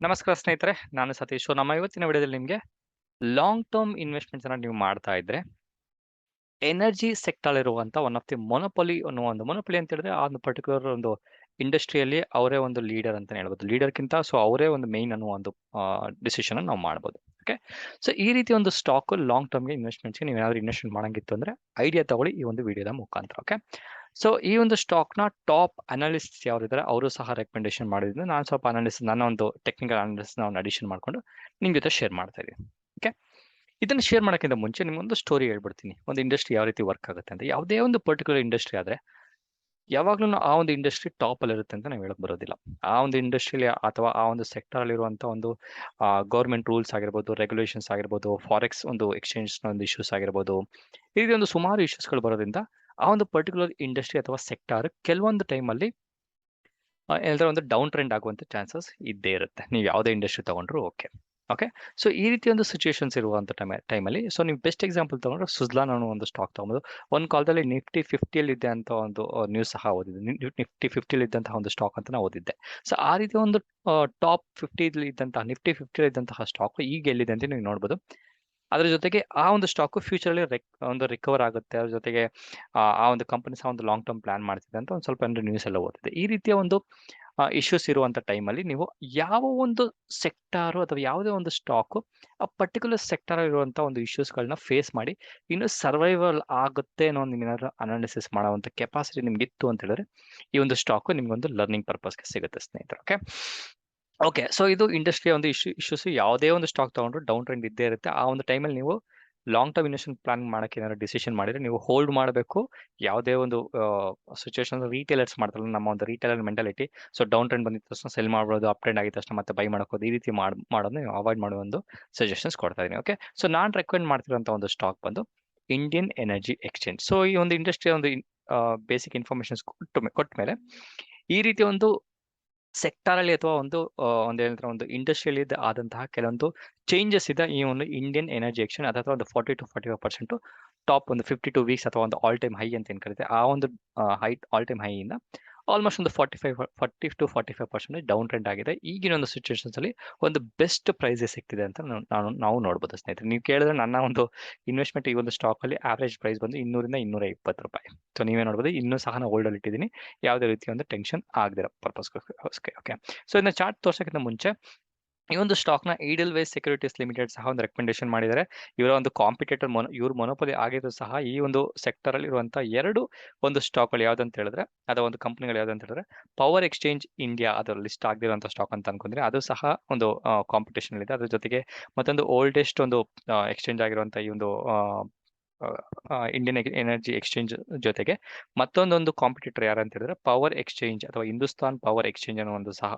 ನಮಸ್ಕಾರ ಸ್ನೇಹಿತರೆ, ನಾನು ಸತೀಶ್. ನಮ್ಮ ಇವತ್ತಿನ ವಿಡಿಯೋದಲ್ಲಿ ನಿಮಗೆ ಲಾಂಗ್ ಟರ್ಮ್ ಇನ್ವೆಸ್ಟ್‌ಮೆಂಟ್ಸ್ ಅನ್ನ ನೀವು ಮಾಡ್ತಾ ಇದ್ರೆ, ಎನರ್ಜಿ ಸೆಕ್ಟರ್ ಇರುವಂತ ಒನ್ ಆಫ್ ದಿ ಮೊನೊಪೊಲಿ ಅನ್ನುವ ಒಂದು ಮೊನೊಪೊಲಿ ಅಂತ ಹೇಳಿದ್ರೆ, ಆ ಒಂದು ಪರ್ಟಿಕ್ಯುಲರ್ ಒಂದು ಇಂಡಸ್ಟ್ರಿಯಲ್ಲಿ ಅವರೇ ಒಂದು ಲೀಡರ್ ಅಂತಾನೆ ಹೇಳ್ಬೋದು. ಲೀಡರ್‌ಕ್ಕಿಂತ ಅವರೇ ಒಂದು ಮೇನ್ ಅನ್ನುವ ಒಂದು ಡಿಸಿಷನ್ ನಾವು ಮಾಡ್ಬೋದು. ಓಕೆ. ಸೊ ಈ ರೀತಿ ಒಂದು ಸ್ಟಾಕ್ ಲಾಂಗ್ ಟರ್ಮ್‌ಗೆ ಇನ್ವೆಸ್ಟ್‌ಮೆಂಟ್ಸ್‌ಗೆ ನೀವು ಏನಾದ್ರು ಇನ್ವೆಸ್ಟ್‌ಮೆಂಟ್ ಮಾಡಂಗಿತ್ತು ಅಂದ್ರೆ, ಐಡಿಯಾ ತಗೊಳ್ಳಿ ಈ ಒಂದು ವಿಡಿಯೋದ ಮುಖಾಂತರ. ಓಕೆ. ಸೊ ಈ ಒಂದು ಸ್ಟಾಕ್‌ನ ಟಾಪ್ ಅನಾಲಿಸ್ಟ್ಸ್ ಯಾರಿದ್ದಾರೆ ಅವರು ಸಹ ರೆಕಮೆಂಡೇಶನ್ ಮಾಡಿದ್ರು. ನಾನು ಸ್ವಲ್ಪ ನನ್ನ ಒಂದು ಟೆಕ್ನಿಕಲ್ ಅನಾಲಿಸಿಸ್‌ನ ಒಂದು ಅಡಿಷನ್ ಮಾಡ್ಕೊಂಡು ನಿಮ್ ಜೊತೆ ಶೇರ್ ಮಾಡ್ತಾ ಇದೀನಿ. ಓಕೆ. ಇದನ್ನ ಶೇರ್ ಮಾಡೋಕ್ಕಿಂತ ಮುಂಚೆ ನಿಮ್ಗೊಂದು ಸ್ಟೋರಿ ಹೇಳ್ಬಿಡ್ತೀನಿ. ಒಂದು ಇಂಡಸ್ಟ್ರಿ ಯಾವ ರೀತಿ ವರ್ಕ್ ಆಗುತ್ತೆ ಅಂತ. ಯಾವುದೇ ಒಂದು ಪರ್ಟಿಕ್ಯುಲರ್ ಇಂಡಸ್ಟ್ರಿ ಆದ್ರೆ ಯಾವಾಗ್ಲೂ ಆ ಒಂದು ಇಂಡಸ್ಟ್ರಿ ಟಾಪ್ ಅಲ್ಲಿ ಇರುತ್ತೆ ಅಂತ ನಾವು ಹೇಳಕ್ ಬರೋದಿಲ್ಲ. ಆ ಒಂದು ಇಂಡಸ್ಟ್ರಿಲಿ ಅಥವಾ ಆ ಒಂದು ಸೆಕ್ಟರ್ ಅಲ್ಲಿ ಇರುವಂತ ಒಂದು ಗವರ್ಮೆಂಟ್ ರೂಲ್ಸ್ ಆಗಿರ್ಬೋದು, ರೆಗ್ಯುಲೇಷನ್ಸ್ ಆಗಿರ್ಬೋದು, ಫಾರೆಕ್ಸ್ ಒಂದು ಎಕ್ಸ್ಚೇಂಜ್ ಒಂದು ಇಶ್ಯೂಸ್ ಆಗಿರ್ಬೋದು, ಈ ರೀತಿ ಒಂದು ಸುಮಾರು ಇಶ್ಯೂಸ್ಗಳು ಬರೋದ್ರಿಂದ ಆ ಒಂದು ಪರ್ಟಿಕ್ಯುಲರ್ ಇಂಡಸ್ಟ್ರಿ ಅಥವಾ ಸೆಕ್ಟಾರ್ ಕೆಲವೊಂದು ಟೈಮಲ್ಲಿ ಏನಾದ್ರೂ ಒಂದು ಡೌನ್ ಟ್ರೆಂಡ್ ಆಗುವಂತ ಚಾನ್ಸಸ್ ಇದ್ದೇ ಇರುತ್ತೆ. ನೀವು ಯಾವುದೇ ಇಂಡಸ್ಟ್ರಿ ತಗೊಂಡ್ರು ಓಕೆ. ಓಕೆ. ಸೊ ಈ ರೀತಿ ಒಂದು ಸಿಚುಯೇಷನ್ಸ್ ಇರುವಂತ ಟೈಮಲ್ಲಿ ನೀವು ಬೆಸ್ಟ್ ಎಕ್ಸಾಂಪಲ್ ತಗೊಂಡ್ರೆ ಸುಜ್ಲಾನ್ ಅನ್ನೋ ಒಂದು ಸ್ಟಾಕ್ ತಗೊಂಬೋದು. ಒಂದು ಕಾಲದಲ್ಲಿ ನಿಫ್ಟಿ 50 ಇದೆ ಅಂತ ಒಂದು ನ್ಯೂಸ್ ಸಹ ಓದಿದ್ದೆ. ನಿಫ್ಟಿ 50 ಇದ್ದಂತಹ ಒಂದು ಸ್ಟಾಕ್ ಅಂತ ನಾವು ಓದಿದ್ದೆ. ಸೊ ಆ ರೀತಿ ಒಂದು ಟಾಪ್ 50 ಇದ್ದಂತಹ ನಿಫ್ಟಿ 50 ಇದ್ದಂತಹ ಸ್ಟಾಕ್ ಈಗ ಎಲ್ಲಿದೆ ಅಂತ ನೀವು ನೋಡ್ಬೋದು. ಅದ್ರ ಜೊತೆಗೆ ಆ ಒಂದು ಸ್ಟಾಕ್ ಫ್ಯೂಚರ್ ಅಲ್ಲಿ ಒಂದು ರಿಕವರ್ ಆಗುತ್ತೆ. ಅದ್ರ ಜೊತೆಗೆ ಆ ಒಂದು ಕಂಪನಿ ಸಹ ಒಂದು ಲಾಂಗ್ ಟರ್ಮ್ ಪ್ಲಾನ್ ಮಾಡ್ತಿದೆ ಅಂತ ಒಂದು ಸ್ವಲ್ಪ ನ್ಯೂಸ್ ಎಲ್ಲ ಓದಿದೆ. ಈ ರೀತಿಯ ಒಂದು ಇಶ್ಯೂಸ್ ಇರುವಂತ ಟೈಮಲ್ಲಿ ನೀವು ಯಾವ ಒಂದು ಸೆಕ್ಟಾರು ಅಥವಾ ಯಾವುದೇ ಒಂದು ಸ್ಟಾಕ್ ಆ ಪರ್ಟಿಕ್ಯುಲರ್ ಸೆಕ್ಟರ್ ಇರುವಂತ ಒಂದು ಇಶ್ಯೂಸ್ಗಳನ್ನ ಫೇಸ್ ಮಾಡಿ ಇನ್ನು ಸರ್ವೈವಲ್ ಆಗುತ್ತೆ ಅನ್ನೋ ನಿಮ್ಗೇನಾದ್ರು ಅನಾಲಿಸಿಸ್ ಮಾಡುವಂತ ಕೆಪಾಸಿಟಿ ನಿಮ್ಗೆ ಇತ್ತು ಅಂತ ಹೇಳಿದ್ರೆ ಈ ಒಂದು ಸ್ಟಾಕ್ ನಿಮ್ಗೊಂದು ಲರ್ನಿಂಗ್ ಪರ್ಪಸ್ಗೆ ಸಿಗುತ್ತೆ ಸ್ನೇಹಿತರೆ. ಓಕೆ. ಓಕೆ. ಸೊ ಇದು ಇಂಡಸ್ಟ್ರಿಯ ಒಂದು ಇಶ್ಯೂಸ್ ಯಾವುದೇ ಒಂದು ಸ್ಟಾಕ್ ತಗೊಂಡ್ರು ಡೌನ್ ಟ್ರೆಂಡ್ ಇದ್ದೇ ಇರುತ್ತೆ. ಆ ಒಂದು ಟೈಮಲ್ಲಿ ನೀವು ಲಾಂಗ್ ಟರ್ಮ್ ಇನ್ವೆಸ್ಟ್‌ಮೆಂಟ್ ಪ್ಲಾನ್ ಮಾಡಕ್ಕೆ ಏನಾದ್ರು ಡಿಸಿಷನ್ ಮಾಡಿದ್ರೆ ನೀವು ಹೋಲ್ಡ್ ಮಾಡಬೇಕು. ಯಾವುದೇ ಒಂದು ಸಿಚುಯೇಷನ್ ರಿಟೇಲರ್ಸ್ ಮಾಡ್ತಾರಲ್ಲ, ನಮ್ಮ ಒಂದು retailer mentality. So down trend ಬಂದಿದ ತಕ್ಷಣ ಸೆಲ್ ಮಾಡ್ಬೋದು, ಅಪ್ ಟ್ರೆಂಡ್ ಆಗಿದ ತಕ್ಷಣ ಮತ್ತೆ ಬೈ ಮಾಡ್ಕೋದು. ಈ ರೀತಿ ಮಾಡೋದನ್ನ ನೀವು ಅವಾಯ್ಡ್ ಮಾಡುವ ಒಂದು ಸಜೆಷನ್ಸ್ ಕೊಡ್ತಾ ಇದೀನಿ. ಓಕೆ. ಸೊ ನಾನು ರೆಕಮೆಂಡ್ ಮಾಡ್ತಿರೋಂಥ ಒಂದು ಸ್ಟಾಕ್ ಬಂದು ಇಂಡಿಯನ್ ಎನರ್ಜಿ ಎಕ್ಸ್ಚೇಂಜ್. ಸೊ ಈ ಒಂದು ಇಂಡಸ್ಟ್ರಿಯ ಒಂದು ಬೇಸಿಕ್ ಇನ್ಫಾರ್ಮೇಶನ್ಸ್ ಕೊಟ್ಟ ಮೇಲೆ ಈ ರೀತಿ ಒಂದು ಸೆಕ್ಟಾರ್ ಅಲ್ಲಿ ಅಥವಾ ಒಂದೇನಂತಾರೆ ಒಂದು ಇಂಡಸ್ಟ್ರಿಯಲ್ಲಿ ಆದಂತಹ ಕೆಲವೊಂದು ಚೇಂಜಸ್ ಇದೆ ಈ ಒಂದು ಇಂಡಿಯನ್ ಎನರ್ಜಿ ಎಕ್ಸ್ಚೇಂಜ್. ಅಥವಾ ಒಂದು 40 to 45% ಟಾಪ್ ಒಂದು 52 ವೀಕ್ಸ್ ಅಥವಾ ಒಂದು ಆಲ್ ಟೈಮ್ ಹೈ ಅಂತ ಏನ್ ಕರೀತೆ ಆ ಒಂದು ಆಲ್ ಟೈಮ್ ಹೈ ಇಂದ ಆಲ್ಮೋಸ್ಟ್ ಒಂದು 40 to 45% ಡೌನ್ ಟ್ರೆಂಡ್ ಆಗಿದೆ. ಈಗಿನ ಒಂದು ಸಿಚುವೇಶನ್ಸ್ ಅಲ್ಲಿ ಒಂದು ಬೆಸ್ಟ್ ಪ್ರೈಸಸ್ ಸಿಗ್ತಿದೆ ಅಂತ ನಾವು ನೋಡಬಹುದು ಸ್ನೇಹಿತರೆ. ನೀವು ಕೇಳಿದ್ರೆ ನನ್ನ ಒಂದು ಇನ್ವೆಸ್ಟ್ಮೆಂಟ್ ಈ ಒಂದು ಸ್ಟಾಕ್ ಅಲ್ಲಿ ಆವರೇಜ್ ಪ್ರೈಸ್ ಬಂದು 200 ಇಂದ 220 ರೂಪಾಯಿ. ಸೊ ನೀವೇ ನೋಡಬಹುದು, ಇನ್ನೂ ಸಹ ನಾನು ಹೋಲ್ಡ್ ಅಲ್ಲಿ ಇಟ್ಟಿದ್ದೀನಿ. ಯಾವುದೇ ರೀತಿಯ ಒಂದು ಟೆನ್ಷನ್ ಆಗದಿರೋ ಪರ್ಪಸ್. ಓಕೆ. ಸೊ ಇದನ್ನ ಚಾರ್ಟ್ ತೋರ್ಸೋಕ್ಕಿಂತ ಮುಂಚೆ ಈ ಒಂದು ಸ್ಟಾಕ್‌ನ ಈಡಲ್‌ವೇಸ್ ಸೆಕ್ಯೂರಿಟೀಸ್ ಲಿಮಿಟೆಡ್ ಸಹ ಒಂದು ರೆಕಮೆಂಡೇಶನ್ ಮಾಡಿದ್ದಾರೆ. ಇವರ ಒಂದು ಕಾಂಪಿಟೇಟರ್ ಇವ್ರು ಮೊನೊಪೊಲಿ ಆಗಿದ್ರು ಸಹ ಈ ಒಂದು ಸೆಕ್ಟರ್ ಅಲ್ಲಿ ಇರುವಂತಹ 2 ಒಂದು ಸ್ಟಾಕ್‌ಗಳು ಯಾವ್ದಂತ ಹೇಳಿದ್ರೆ, ಅಥವಾ ಒಂದು ಕಂಪನಿಗಳು ಯಾವ್ದಂತ ಹೇಳಿದ್ರೆ, ಪವರ್ ಎಕ್ಸ್ಚೇಂಜ್ ಇಂಡಿಯಾ ಅದು ಲಿಸ್ಟ್ ಆಗದಿರುವಂತಹ ಸ್ಟಾಕ್ ಅಂತ ಅನ್ಕೊಂಡ್ರೆ ಅದು ಸಹ ಒಂದು ಕಾಂಪಿಟಿಷನ್ ಇದೆ. ಅದ್ರ ಜೊತೆಗೆ ಮತ್ತೊಂದು ಓಲ್ಡೆಸ್ಟ್ ಒಂದು ಎಕ್ಸ್ಚೇಂಜ್ ಆಗಿರುವಂತಹ ಈ ಒಂದು ಇಂಡಿಯನ್ ಎನರ್ಜಿ ಎಕ್ಸ್ಚೇಂಜ್ ಜೊತೆಗೆ ಮತ್ತೊಂದೊಂದು ಕಾಂಪಿಟೇಟರ್ ಯಾರಂತ ಹೇಳಿದ್ರೆ ಪವರ್ ಎಕ್ಸ್ಚೇಂಜ್ ಅಥವಾ ಹಿಂದೂಸ್ತಾನ್ ಪವರ್ ಎಕ್ಸ್ಚೇಂಜ್ ಅನ್ನೋ ಒಂದು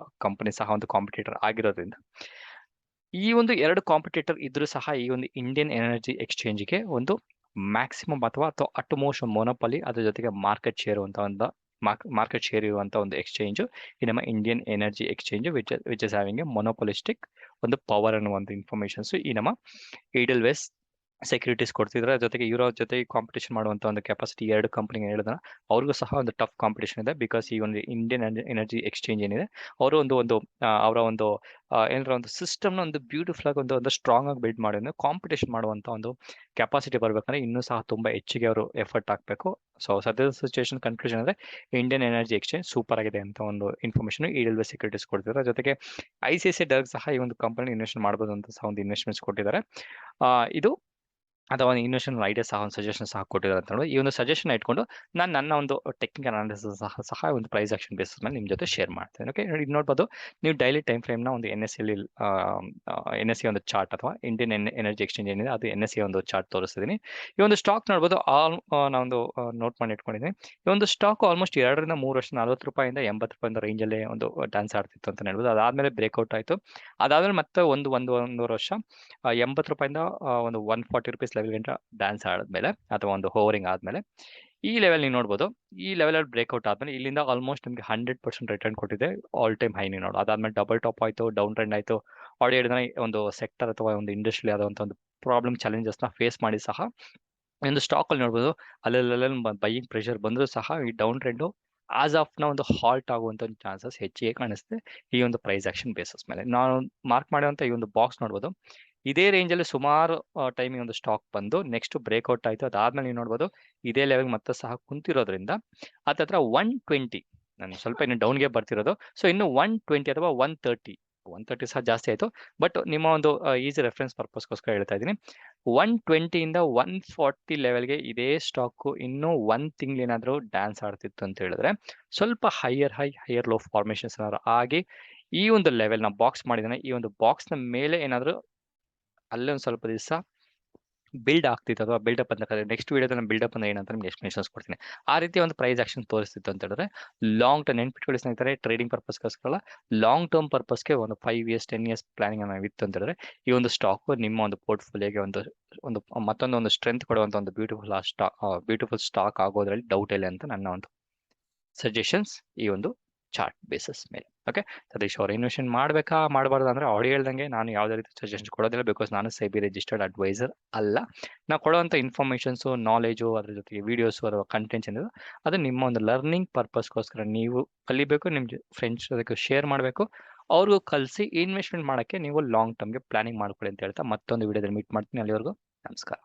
ಕಂಪನಿ ಸಹ ಒಂದು ಕಾಂಪಿಟೇಟರ್ ಆಗಿರೋದ್ರಿಂದ ಈ ಒಂದು 2 ಕಾಂಪಿಟೇಟರ್ ಇದ್ರೂ ಸಹ ಈ ಒಂದು ಇಂಡಿಯನ್ ಎನರ್ಜಿ ಎಕ್ಸ್ಚೇಂಜ್‌ಗೆ ಒಂದು ಮ್ಯಾಕ್ಸಿಮಮ್ ಅಥವಾ ಅಟ್ ಮೋಸ್ಟ್ ಮೊನೊಪೊಲಿ, ಅದ್ರ ಜೊತೆಗೆ ಮಾರ್ಕೆಟ್ ಶೇರ್ ಇರುವಂತ ಒಂದು ಎಕ್ಸ್ಚೇಂಜ್ ಈ ನಮ್ಮ Indian energy exchange which is having a monopolistic ಒಂದು ಪವರ್ ಅನ್ನೋ ಒಂದು ಇನ್ಫಾರ್ಮೇಶನ್ಸ್ ಈ ನಮ್ಮ ಈಡಲ್ವೇಸ್ ಸೆಕ್ಯೂರಿಟೀಸ್ ಕೊಡ್ತಿದ್ರೆ. ಜೊತೆಗೆ ಇವರ ಜೊತೆ ಕಾಂಪಿಟೇಷನ್ ಮಾಡುವಂತ ಒಂದು ಕೆಪಾಸಿಟಿ 2 ಕಂಪನಿಗೆ ಹೇಳಿದ್ರೆ ಅವ್ರಿಗೂ ಸಹ ಒಂದು ಟಫ್ ಕಾಂಪಿಟೇಷನ್ ಇದೆ. ಬಿಕಾಸ್ ಈ ಒಂದು ಇಂಡಿಯನ್ ಎನರ್ಜಿ ಎಕ್ಸ್ಚೇಂಜ್ ಏನಿದೆ ಅವರು ಒಂದು ಅವರ ಒಂದು ಏನಾರ ಒಂದು ಸಿಸ್ಟಮ್ನ ಒಂದು ಬ್ಯೂಟಿಫುಲ್ ಆಗಿ ಒಂದು ಸ್ಟ್ರಾಂಗ್ ಆಗಿ ಬಿಲ್ಡ್ ಮಾಡಿ ಕಾಂಪಿಟೇಷನ್ ಮಾಡುವಂತ ಒಂದು ಕೆಪಾಸಿಟಿ ಬರ್ಬೇಕಂದ್ರೆ ಇನ್ನೂ ಸಹ ತುಂಬಾ ಹೆಚ್ಚಿಗೆ ಅವರು ಎಫರ್ಟ್ ಹಾಕಬೇಕು. ಸೊ ಸದ್ಯದ ಸಿಚುವೇಶನ್ ಕನ್ಕ್ಲೂಷನ್ ಅಂದ್ರೆ ಇಂಡಿಯನ್ ಎನರ್ಜಿ ಎಕ್ಸ್ಚೇಂಜ್ ಸೂಪರ್ ಆಗಿದೆ ಅಂತ ಒಂದು ಇನ್ಫಾರ್ಮೇಶನ್ ಈ ರೈಲ್ವೆ ಸೆಕ್ಯೂರಿಟೀಸ್ ಕೊಡ್ತಿದ್ದಾರೆ. ಜೊತೆಗೆ ICICI ಡರ್ಗ್ ಸಹ ಈ ಒಂದು ಕಂಪನಿ ಇನ್ವೆಸ್ಟ್ ಮಾಡಬಹುದು ಅಂತ ಸಹ ಒಂದು ಇನ್ವೆಸ್ಟ್ಮೆಂಟ್ಸ್ ಕೊಟ್ಟಿದ್ದಾರೆ. ಇದು ಅಥವಾ ಒಂದು ಇನ್ವೆಸ್ಟ್‌ಮೆಂಟ್ ಐಡಿಯಾ ಸಹ ಒಂದು ಸಜೆಷನ್ ಸಹ ಕೊಟ್ಟಿದ್ದಾರೆ ಅಂತ ನೋಡಿ. ಈ ಒಂದು ಸಜೆಷನ್ ಇಟ್ಕೊಂಡು ನಾನು ನನ್ನ ಒಂದು ಟೆಕ್ನಿಕಲ್ ಅನಾಲಿಸಿಸ್ ಸಹ ಒಂದು ಪ್ರೈಸ್ ಆಕ್ಷನ್ ಬೇಸಿಸ್ ಮೇಲೆ ನಿಮ್ಮ ಜೊತೆ ಶೇರ್ ಮಾಡ್ತೇನೆ. ಓಕೆ. ಇದು ನೋಡ್ಬೋದು, ನೀವು ಡೈಲಿ ಟೈಮ್ ಫ್ರೇಮ್‌ನ ಒಂದು NSE NSE ಒಂದು ಚಾರ್ಟ್ ಅಥವಾ ಇಂಡಿಯನ್ ಎನರ್ಜಿ ಎಕ್ಸ್ಚೇಂಜ್ ಏನಿದೆ ಅದು NSE ಒಂದು ಚಾರ್ಟ್ ತೋರಿಸ್ತಿದ್ದೀನಿ. ಈ ಒಂದು ಸ್ಟಾಕ್ ನೋಡ್ಬೋದು, ನಾನೊಂದು ನೋಟ್ ಮಾಡಿ ಇಟ್ಕೊಂಡಿದ್ದೀನಿ. ಈ ಒಂದು ಸ್ಟಾಕ್ ಆಲ್ಮೋಸ್ಟ್ 2 ರಿಂದ 3 ವರ್ಷ ₹40 ಇಂದ ₹80 ರೇಂಜ್ ಅಲ್ಲಿ ಒಂದು ಡ್ಯಾನ್ಸ್ ಆಡ್ತಿತ್ತು ಅಂತ ಹೇಳ್ಬೋದು. ಅದಾದ್ಮೇಲೆ ಬ್ರೇಕ್ಔಟ್ ಆಯ್ತು. ಅದಾದ್ಮೇಲೆ ಮತ್ತೆ ಒಂದೂವರೆ ವರ್ಷ ₹80 ಇಂದ ಒಂದು ₹140 ಲೆವೆಲ್ ಗಂಟ ಡ್ಯಾನ್ಸ್ ಆದ್ಮೇಲೆ ಅಥವಾ ಒಂದು ಹೋವರಿಂಗ್ ಆದ್ಮೇಲೆ ಈ ಲೆವೆಲ್ ನೀವು ನೋಡ್ಬೋದು. ಈ ಲೆವೆಲ್ ಅಲ್ಲಿ ಬ್ರೇಕ್ಔಟ್ ಆದ್ಮೇಲೆ ಇಲ್ಲಿಂದ ಆಲ್ಮೋಸ್ಟ್ ನಿಮಗೆ 100% ರಿಟರ್ನ್ ಕೊಟ್ಟಿದೆ. ಆಲ್ ಟೈಮ್ ಹೈ ನೀವು ನೋಡು. ಅದಾದ್ಮೇಲೆ ಡಬಲ್ ಟಾಪ್ ಆಯ್ತು, ಡೌನ್ ಟ್ರೆಂಡ್ ಆಯ್ತು. ಆಲ್ರೆಡಿ ಹೇಳಿದ್ರೆ ಒಂದು ಸೆಕ್ಟರ್ ಅಥವಾ ಒಂದು ಇಂಡಸ್ಟ್ರಿ ಆದಂತ ಒಂದು ಪ್ರಾಬ್ಲಮ್ ಚಾಲೆಂಜಸ್ ನ ಫೇಸ್ ಮಾಡಿ ಸಹ ಒಂದು ಸ್ಟಾಕ್ ಅಲ್ಲಿ ನೋಡ್ಬೋದು, ಅಲ್ಲಲ್ಲಿ ಬೈಯಿಂಗ್ ಪ್ರೆಷರ್ ಬಂದರೂ ಸಹ ಈ ಡೌನ್ ಟ್ರೆಂಡ್ ಆಸ್ ಆಫ್ ನ ಒಂದು ಹಾಲ್ಟ್ ಆಗುವಂತ ಒಂದು ಚಾನ್ಸಸ್ ಹೆಚ್ಚಿಗೆ ಕಾಣಿಸುತ್ತೆ ಈ ಒಂದು ಪ್ರೈಸ್ ಆಕ್ಷನ್ ಬೇಸಿಸ್ ಮೇಲೆ. ನಾನು ಮಾರ್ಕ್ ಮಾಡುವಂತ ಈ ಒಂದು ಬಾಕ್ಸ್ ನೋಡ್ಬೋದು, ಇದೇ ರೇಂಜಲ್ಲಿ ಸುಮಾರು ಟೈಮಿಗೆ ಒಂದು ಸ್ಟಾಕ್ ಬಂದು ನೆಕ್ಸ್ಟ್ ಬ್ರೇಕ್ಔಟ್ ಆಯಿತು. ಅದಾದ್ಮೇಲೆ ನೀವು ನೋಡ್ಬೋದು ಇದೇ ಲೆವೆಲ್ ಮತ್ತೆ ಸಹ ಕುಂತಿರೋದ್ರಿಂದ ಹತ್ರ 120, ನಾನು ಸ್ವಲ್ಪ ಇನ್ನು ಡೌನ್ಗೆ ಬರ್ತಿರೋದು. ಸೊ ಇನ್ನು 120 ಅಥವಾ 130 ಸಹ ಜಾಸ್ತಿ ಆಯಿತು. ಬಟ್ ನಿಮ್ಮ ಒಂದು ಈಸಿ ರೆಫರೆನ್ಸ್ ಪರ್ಪಸ್ಗೋಸ್ಕರ ಹೇಳ್ತಾ ಇದ್ದೀನಿ, 120ಇಂದ 140 ಲೆವೆಲ್ಗೆ ಇದೇ ಸ್ಟಾಕು ಇನ್ನೂ ಒಂದು ತಿಂಗಳೇನಾದರೂ ಡ್ಯಾನ್ಸ್ ಆಡ್ತಿತ್ತು ಅಂತ ಹೇಳಿದ್ರೆ ಸ್ವಲ್ಪ ಹೈಯರ್ ಲೋ ಫಾರ್ಮೇಷನ್ಸ್ ಏನಾದ್ರು ಆಗಿ ಈ ಒಂದು ಲೆವೆಲ್ ನ ಬಾಕ್ಸ್ ಮಾಡಿದಾನೆ, ಈ ಒಂದು ಬಾಕ್ಸ್ ನ ಮೇಲೆ ಏನಾದರೂ ಅಲ್ಲೇ ಒಂದು ಸ್ವಲ್ಪ ದಿವಸ ಬಿಲ್ಡ್ ಆಗ್ತಿತ್ತು ಅಥವಾ ಬಿಲ್ಡಪ್ ಅಂತ ನೆಕ್ಸ್ಟ್ ವಿಡಿಯೋದಲ್ಲಿ ನಾನು ಬಿಲ್ಡಪ್ ಅಂದ್ರೆ ಏನಂತ ನಿಮ್ಗೆ ಎಕ್ಸ್ಪ್ಲೇಷನ್ಸ್ ಕೊಡ್ತೀನಿ. ಆ ರೀತಿ ಒಂದು ಪ್ರೈಸ್ ಆಕ್ಷನ್ ತೋರಿಸ್ತಿತ್ತು ಅಂತ ಹೇಳಿದ್ರೆ ಲಾಂಗ್ ಟರ್ಮ್ ನೆನ್ಪಿಟ್ಕೊಳ್ಳಿ ಸ್ನೇಹಿತರೆ, ಟ್ರೇಡಿಂಗ್ ಪರ್ಪಸ್ಗೋಸ್ಕರ ಲಾಂಗ್ ಟರ್ಮ್ ಪರ್ಪಸ್ಗೆ ಒಂದು 5 ಇಯರ್ಸ್ 10 ಇಯರ್ಸ್ ಪ್ಲಾನಿಂಗ್ ಇತ್ತು ಅಂತ ಹೇಳಿದ್ರೆ ಈ ಒಂದು ಸ್ಟಾಕ್ ನಿಮ್ಮ ಒಂದು ಪೋರ್ಟ್ಫೋಲಿಯೋಗೆ ಒಂದು ಒಂದು ಮತ್ತೊಂದು ಸ್ಟ್ರೆಂತ್ ಕೊಡುವಂತ ಒಂದು ಬ್ಯೂಟಿಫುಲ್ ಸ್ಟಾಕ್ ಆಗೋದ್ರಲ್ಲಿ ಡೌಟ್ ಇಲ್ಲ ಅಂತ ನನ್ನ ಒಂದು ಸಜೆಷನ್ಸ್ ಈ ಒಂದು ಚಾರ್ಟ್ ಬೇಸಿಸ್ ಮೇಲೆ. ಓಕೆ, ಸತೀಶ್ ಅವ್ರು ಇನ್ವೆಸ್ಟ್ಮೆಂಟ್ ಮಾಡಬೇಕಾ ಮಾಡಬಾರ್ದು ಅಂದ್ರೆ ಅವ್ರು ಹೇಳ್ದಂಗೆ ನಾನು ಯಾವುದೇ ರೀತಿ ಸಜೆಷನ್ ಕೊಡೋದಿಲ್ಲ, ಬಿಕಾಸ್ ನಾನು ಸೆಬಿ ರಿಜಿಸ್ಟರ್ಡ್ ಅಡ್ವೈಸರ್ ಅಲ್ಲ. ನಾವು ಕೊಡುವಂಥ ಇನ್ಫಾರ್ಮೇಷನ್ಸು, ನಾಲೆಜು, ಅದ್ರ ಜೊತೆಗೆ ವೀಡಿಯೋಸು ಅಥವಾ ಕಂಟೆಂಟ್ಸ್ ಏನಿದೆ ಅದು ನಿಮ್ಮ ಒಂದು ಲರ್ನಿಂಗ್ ಪರ್ಪಸ್ಗೋಸ್ಕರ ನೀವು ಕಲಿಬೇಕು, ನಿಮ್ಮ ಫ್ರೆಂಡ್ಸ್ ಜೊತೆಗೆ ಶೇರ್ ಮಾಡಬೇಕು, ಅವ್ರಿಗೂ ಕಲಿಸಿ ಇನ್ವೆಸ್ಟ್ಮೆಂಟ್ ಮಾಡೋಕ್ಕೆ ನೀವು ಲಾಂಗ್ ಟರ್ಮ್ಗೆ ಪ್ಲಾನಿಂಗ್ ಮಾಡ್ಕೊಳ್ಳಿ ಅಂತ ಹೇಳ್ತಾ ಮತ್ತೊಂದು ವಿಡಿಯೋದಲ್ಲಿ ಮೀಟ್ ಮಾಡ್ತೀನಿ. ಅಲ್ಲಿವರೆಗೂ ನಮಸ್ಕಾರ.